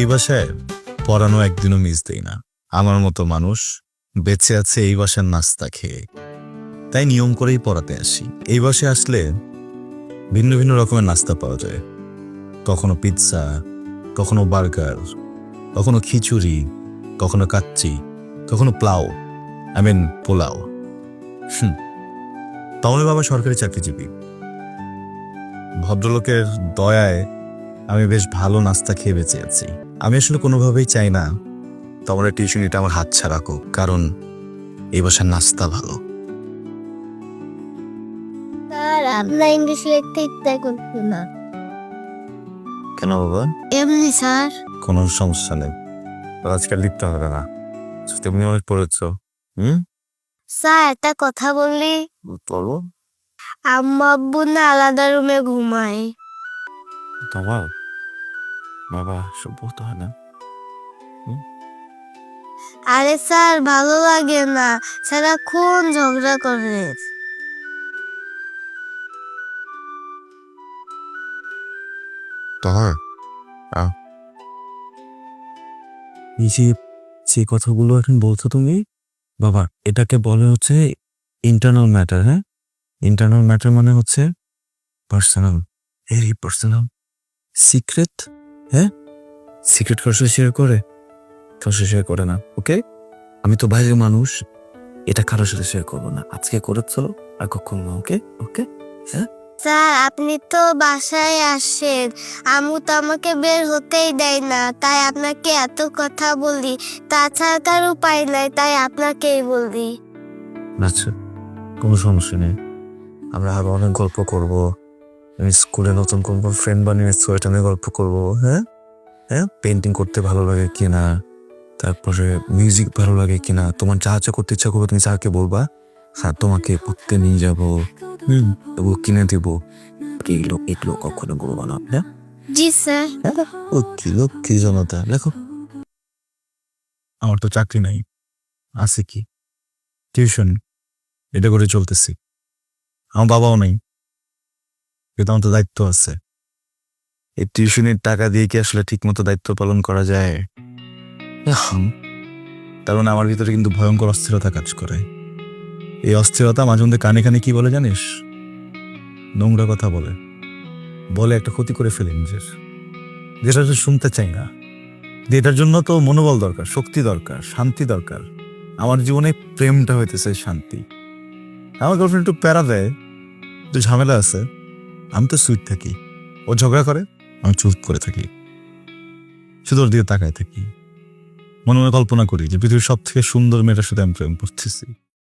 এই বাসায় পড়ানো একদিনও মিস দেই না। আমার মতো মানুষ বেঁচে আছে এই বাসার নাস্তা খেয়ে, তাই নিয়ম করেই পড়াতে আসি। এই বাসায় আসলে ভিন্ন ভিন্ন রকমের নাস্তা পাওয়া যায়, কখনো পিৎজা, কখনো বার্গার, কখনো খিচুড়ি, কখনো কাচ্চি, কখনো পোলাও। তাহলে বাবা সরকারি চাকরিজীবী। ভদ্রলোকের দয়ায় আমি বেশ ভালো নাস্তা খেয়ে বেঁচে আছি। আমি আসলে কোনোভাবেই চাই না তোমার টিউশনিটা আমার হাত ছাড়া হোক, কারণ এই বাসার নাস্তা ভালো। স্যার, আপনার ইংলিশ লিখতে ইচ্ছা করছে না। কেন বাবা? এমনি স্যার। কোনো সমস্যা নেই, আজকাল লিখতে হবে না, তুমি অনেক পড়েছ। স্যার, একটা কথা বললি? বলো। আম্মু আব্বু না আলাদা রুমে ঘুমায়। তোমার বাবা সব বলতে হয় না। আরে স্যার, ভালো লাগে না, সারাক্ষণ ঝগড়া করে। তোমার এই যে কথাগুলো এখন বলছো তুমি বাবা, এটাকে বলে হচ্ছে ইন্টারনাল ম্যাটার। হ্যাঁ, ইন্টারনাল ম্যাটার মানে হচ্ছে পার্সোনাল, ভেরি পার্সোনাল সিক্রেট। হ্যাঁ, সিক্রেট কারোর সাথে শেয়ার করে না। ওকে, আমি তো বাইরের মানুষ, এটা কারোর সাথে শেয়ার করবো না। আজকে করেছ আর কখন না। ওকে ওকে। হ্যাঁ স্যার, আপনি তো বাসায় আসেন, আম্মু তো আমাকে বের হতেই দেয় না, তাই আপনাকে এত কথা বলি। তাছাড়া তার উপায় নাই, তাই আপনাকেই বলি। আচ্ছা, কোনো সমস্যা নেই, আমরা আরো অনেক গল্প করবো। আমি স্কুলে নতুন কোনো ফ্রেন্ড বানিয়ে সোয়েটার নিয়ে গল্প করবো। হ্যাঁ হ্যাঁ, পেন্টিং করতে ভালো লাগে কিনা, তারপরে মিউজিক ভালো লাগে কিনা, তোমার যা যা করতে ইচ্ছা করবে তুমি যাকে বলবা, হ্যাঁ তোমাকে পড়তে নিয়ে যাবো, এগুলো কিনে দেবো। এগুলো কখনো বলবো না। হ্যাঁ জি স্যার। ও কি জনতা লেখো। আমার তো চাকরি নাই, আছে কি টিউশন, এটা করে চলতেছি। আমার বাবাও নাই, কিন্তু আমার তো দায়িত্ব আছে। এই টিউশনের টাকা দিয়ে কি আসলে ঠিক মতো দায়িত্ব পালন করা যায়? তার মানে আমার ভিতরে কিন্তু ভয়ঙ্কর অস্থিরতা কাজ করে। এই অস্থিরতা মাঝে মধ্যে কানে কানে কি বলে জানিস? নোংরা কথা বলে একটা ক্ষতি করে ফেলে নিজের, যেটা শুনতে চাই না। এটার জন্য তো মনোবল দরকার, শক্তি দরকার, শান্তি দরকার। আমার জীবনে প্রেমটা হইতেছে শান্তি। আমার গার্লফ্রেন্ড একটু প্যারা দেয়, একটু ঝামেলা আছে, আমি তো সুইট থাকি। ও ঝগড়া করে, আমি চুপ করে থাকি, শুধু ওর দিকে তাকায় থাকি। মনে মনে কল্পনা করি যে পৃথিবীর সব থেকে সুন্দর মেয়েটার সাথে আমি প্রেম করতেছি।